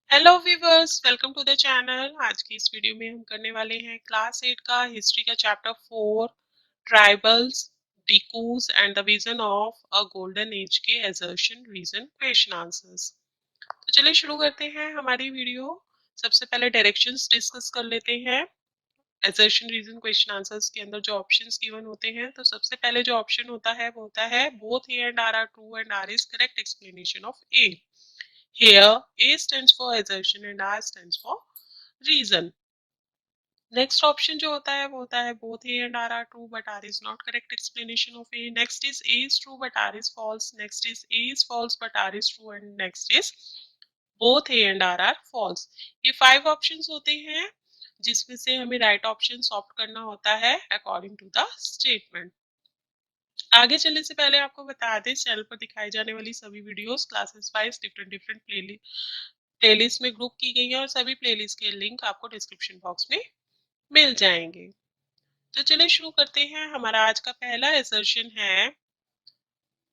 Hello viewers, welcome to the channel. आज की इस वीडियो में हम करने वाले हैं क्लास 8 का हिस्ट्री का chapter 4 tribals, Dikus and the vision of a golden age के असर्शन रीजन क्वेश्चन आंसर्स। तो चलिए शुरू करते हैं हमारी वीडियो। सबसे पहले डायरेक्शंस डिस्कस कर लेते हैं। असर्शन रीजन क्वेश्चन आंसर्स के अंदर जो ऑप्शंस गिवन होते हैं, तो सबसे पहले जो ऑप्शन होता है वो होता है both A and R true and R is correct explanation of A. Here, A stands for assertion and R stands for reason. Next option जो होता है वो होता है both A and R are true but R is not correct explanation of A. Next is A is true but R is false. Next is A is false but R is true and next is both A and R are false. ये 5 options होते हैं जिसमें से हमें right option opt करना होता है according to the statement. आगे चलने से पहले आपको बता दें, चैनल पर दिखाई जाने वाली सभी videos classes wise different playlist में ग्रुप की गई है और सभी प्लेलिस्ट के लिंक आपको डिस्क्रिप्शन बॉक्स में मिल जाएंगे। तो चलिए शुरू करते हैं। हमारा आज का पहला असर्शन है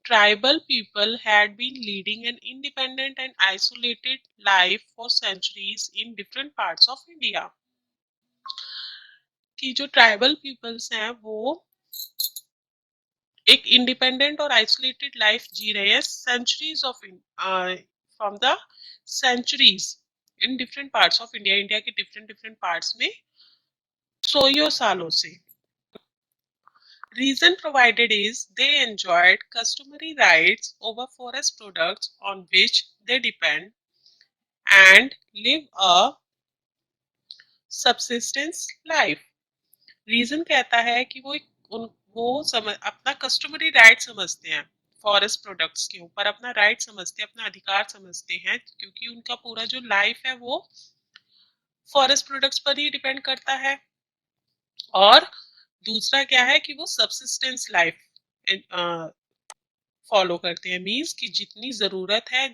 tribal people had been leading an independent and isolated life for centuries in different parts of India. कि जो ट्राइबल पीपल्स हैं वो एक इंडिपेंडेंट और आइसोलेटेड लाइफ जी रहे हैं centuries of from the centuries in different parts of India. India के डिफरेंट पार्ट्स में सौ सालों से। Reason provided is they enjoyed customary rights over forest products on which they depend and live a subsistence life. Reason कहता है कि अपना customary right समझते हैं, फॉरेस्ट प्रोडक्ट्स के ऊपर अपना राइट समझते हैं, अपना अधिकार समझते हैं, क्योंकि उनका पूरा जो लाइफ है वो फॉरेस्ट प्रोडक्ट्स पर ही डिपेंड करता है। और दूसरा क्या है कि वो सबसिस्टेंस लाइफ फॉलो करते हैं, मीन्स कि जितनी जरूरत है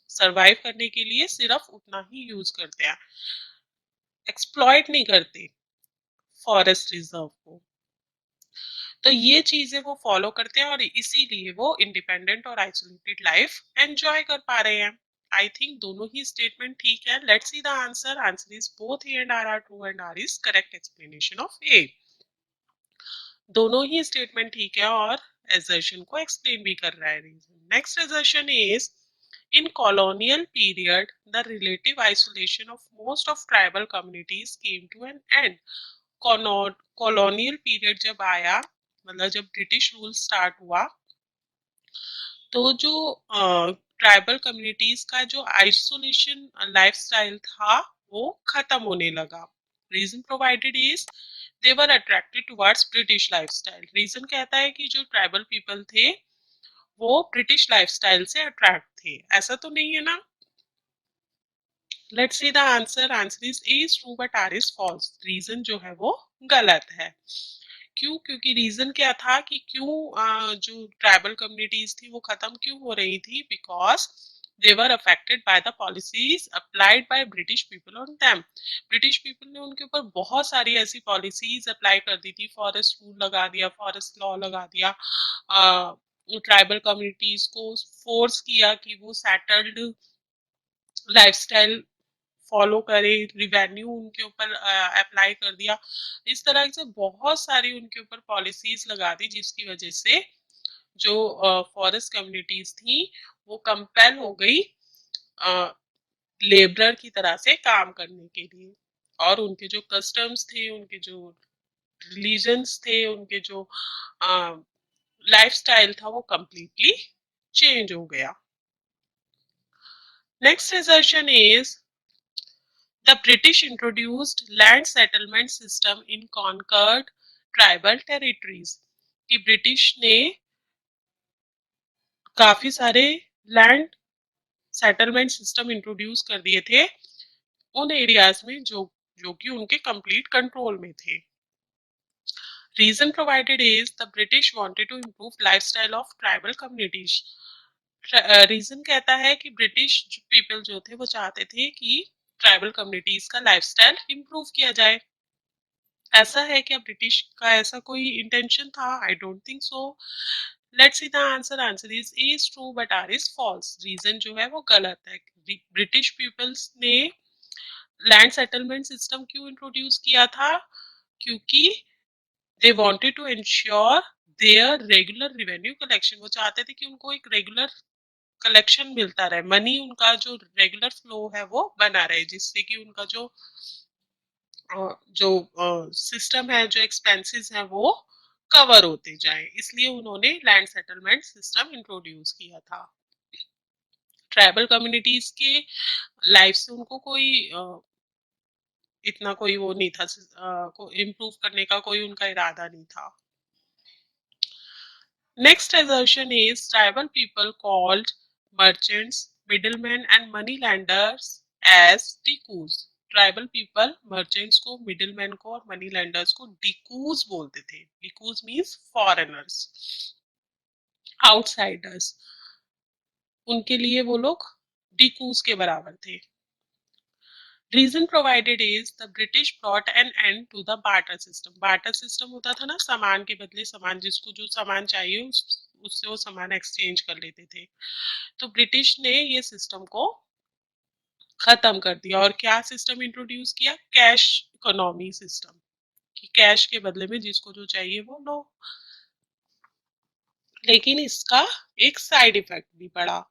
सरवाइव करने के लिए सिर्फ उतना ही यूज करते हैं, एक्सप्लॉइट नहीं करते फॉरेस्ट रिजर्व को। तो ये चीजें वो फॉलो करते हैं और इसीलिए वो इंडिपेंडेंट और आइसोलेटेड लाइफ एंजॉय कर पा रहे हैं। आई थिंक दोनों ही स्टेटमेंट ठीक है। Let's see the answer. Answer is both A and R true and R is correct explanation of A. दोनों ही स्टेटमेंट ठीक है और assertion को एक्सप्लेन भी कर रहा है reason. Next assertion is in colonial period the relative isolation of most of tribal communities came to an end. colonial period जब आया, मतलब जब ब्रिटिश रूल स्टार्ट हुआ, तो जो ट्राइबल कम्युनिटीज का जो आइसोलेशन लाइफस्टाइल था वो खत्म होने लगा। Reason provided is they were attracted towards British lifestyle. Reason कहता है कि जो ट्राइबल पीपल थे वो ब्रिटिश लाइफस्टाइल से अट्रैक्ट थे। ऐसा तो नहीं है ना? Let's see the answer. Answer is A is true but R is false. Reason जो है वो गलत है। क्यों? क्योंकि रीजन क्या था कि क्यों जो ट्राइबल कम्युनिटीज थी वो खत्म क्यों हो रही थी? Because they were affected by the policies applied by British people on them. British people ने उनके ऊपर बहुत सारी ऐसी पॉलिसीज अप्लाई कर दी थी, फॉरेस्ट रूल लगा दिया, फॉरेस्ट लॉ लगा दिया, ट्राइबल कम्युनिटीज को फोर्स किया कि वो सेटल्ड लाइफस्टाइल फॉलो करे, रिवेन्यू उनके ऊपर अप्लाई कर दिया। इस तरह से बहुत सारी उनके ऊपर पॉलिसीज लगा दी जिसकी वजह से जो फॉरेस्ट कम्युनिटीज थी वो कंपेल हो गई लेबरर की तरह से काम करने के लिए। और उनके जो कस्टम्स थे, उनके जो रिलीजन्स थे, उनके जो लाइफस्टाइल था वो कंप्लीटली चेंज हो गया। Next assertion is the British introduced land settlement system in conquered tribal territories. कि ब्रिटिश ने काफी सारे लैंड सेटलमेंट सिस्टम इंट्रोड्यूस कर दिए थे उन एरियाज में जो कि उनके कंप्लीट कंट्रोल में थे। Reason provided is the British wanted to improve lifestyle of tribal communities. Reason कहता है कि ब्रिटिश पीपल जो थे वो चाहते थे कि ट्राइबल कम्युनिटीज का लाइफस्टाइल इम्प्रूव किया जाए। ऐसा है क्या? ब्रिटिश का ऐसा कोई इंटेंशन था? I don't think so. Let's see the answer. Answer is A is true but R is false. Reason जो है वो गलत है। ब्रिटिश पीपल्स ने लैंड सेटलमेंट सिस्टम क्यों इंट्रोड्यूस किया था? क्योंकि they wanted to ensure their regular revenue collection. वो चाहते थे कि उनको एक रेगुलर कलेक्शन मिलता रहे, मनी उनका जो रेगुलर फ्लो है वो बना रहे, जिससे कि उनका जो सिस्टम है, जो एक्सपेंसेस है वो कवर होते जाए, इसलिए उन्होंने लैंड सेटलमेंट सिस्टम इंट्रोड्यूस किया था। ट्राइबल कम्युनिटीज के लाइफ से उनको कोई इतना कोई वो नहीं था, को इम्प्रूव करने का कोई उनका इरादा नहीं था। Next assertion is tribal people called merchants, middlemen and moneylenders as ticus. Tribal people merchants को, मिडिलमैन को और मनी लैंडर्स को डिकूज बोलते थे। Dikus means foreigners, outsiders. उनके लिए वो लोग डिकूज के बराबर थे। Reason provided is the British brought an end to the barter system. Barter system होता था ना, सामान के बदले सामान, जिसको जो सामान चाहिए उससे वो सामान एक्सचेंज कर लेते थे। तो ब्रिटिश ने ये सिस्टम को खत्म कर दिया और क्या सिस्टम इंट्रोड्यूस किया? कैश इकोनॉमी सिस्टम, कि कैश के बदले में जिसको जो चाहिए वो लो। लेकिन इसका एक साइड इफेक्ट भी पड़ा।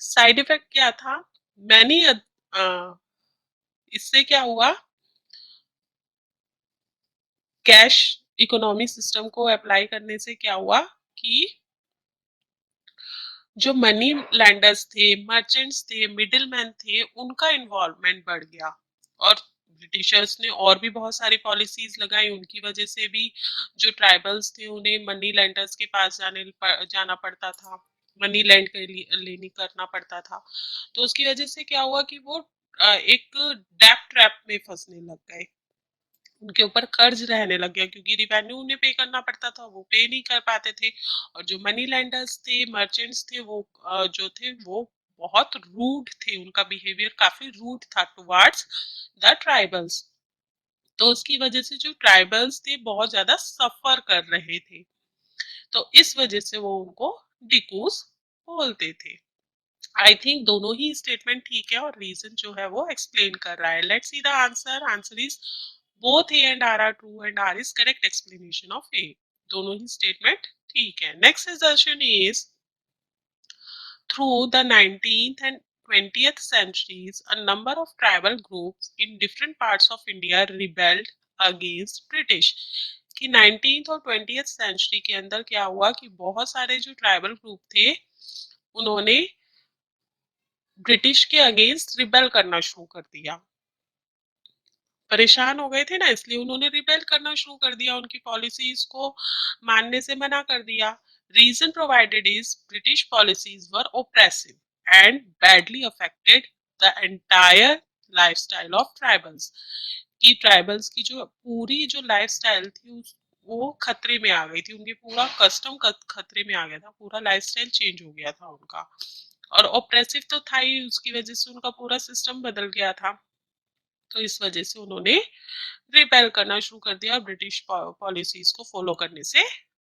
साइड इफेक्ट क्या था? मैनी इससे क्या हुआ? कैश इकोनॉमी सिस्टम को अप्लाई करने से क्या हुआ कि जो मनी लैंडर्स थे, मर्चेंट्स थे, मिडिलमैन थे, उनका इन्वॉल्वमेंट बढ़ गया। और ब्रिटिशर्स ने और भी बहुत सारी पॉलिसीज लगाई, उनकी वजह से भी जो ट्राइबल्स थे उन्हें मनी लैंडर्स के पास जाना पड़ता था, मनी लैंड लेनी करना पड़ता था। तो उसकी वजह से क्या हुआ कि वो एक डेप्ट ट्रैप में फंसने लग गए, उनके ऊपर कर्ज रहने लग गया, क्योंकि रिवेन्यू उन्हें पे करना पड़ता था, वो पे नहीं कर पाते थे। और जो मनी लैंडर्स थे, मर्चेंट्स थे, वो जो थे वो बहुत रूड थे, उनका बिहेवियर काफी रूड था टुवर्ड्स द ट्राइबल्स। तो उसकी वजह से जो ट्राइबल्स थे बहुत ज्यादा सफर कर रहे थे, तो इस वजह से वो उनको डिकूस बोलते थे। आई थिंक दोनों ही स्टेटमेंट ठीक है और रीजन जो है वो एक्सप्लेन कर रहा है। Let's see the answer. Answer is both A and R true and R is correct explanation of A. दोनों ही स्टेटमेंट ठीक है। नेक्स्ट assertion इज through the 19th and 20th centuries a number of tribal groups in different parts of India rebelled against British। कि 19th और 20th century के अंदर क्या हुआ कि बहुत सारे जो ट्राइबल ग्रुप थे उन्होंने ब्रिटिश के अगेंस्ट रिबेल करना शुरू कर दिया। परेशान हो गए थे ना, इसलिए उन्होंने रिबेल करना शुरू कर दिया, उनकी पॉलिसीज को मानने से मना कर दिया। Reason provided is British policies were oppressive and badly affected the entire lifestyle of tribals. कि ट्राइबल्स की जो पूरी जो लाइफस्टाइल थी वो खतरे में आ गई थी, उनके पूरा कस्टम खतरे में आ गया था, पूरा लाइफस्टाइल चेंज हो गया था उनका। और ऑप्रेसिव तो था ही, उसकी वजह से उनका पूरा सिस्टम बदल गया था। तो इस वजह से उन्होंने रिपेल करना शुरू कर दिया और ब्रिटिश पॉलिसीज को फॉलो करने से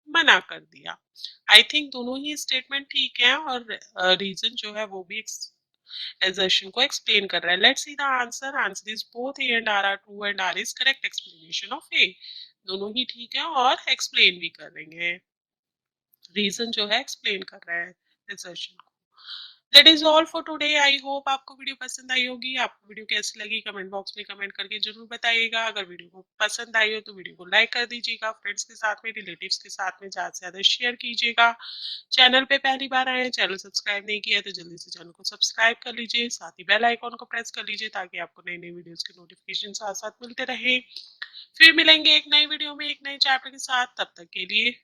मना कर दिया। आई थिंक दोनों ही स्टेटमेंट ठीक है और रीजन जो है वो भी assertion को एक्सप्लेन कर रहा है। Let's see the answer. Answer is both A and R R true and R is correct explanation of A. दोनों ही ठीक है और एक्सप्लेन भी कर रहे हैं, रीजन जो है एक्सप्लेन कर रहा है assertion को। That is all for today. I hope आपको वीडियो पसंद आई होगी। आपको वीडियो कैसी लगी कमेंट बॉक्स में कमेंट करके जरूर बताइएगा। अगर वीडियो को पसंद आई हो तो वीडियो को लाइक कर दीजिएगा, फ्रेंड्स के साथ में, रिलेटिव्स के साथ में ज्यादा से ज्यादा शेयर कीजिएगा। चैनल पे पहली बार आए हैं, चैनल सब्सक्राइब नहीं किया तो जल्दी से चैनल को सब्सक्राइब कर लीजिए, साथ ही बेल आइकॉन को प्रेस कर लीजिए ताकि आपको नई नई वीडियोस के नोटिफिकेशन साथ साथ मिलते रहे। फिर मिलेंगे एक नई वीडियो में एक नए चैप्टर के साथ, तब तक के लिए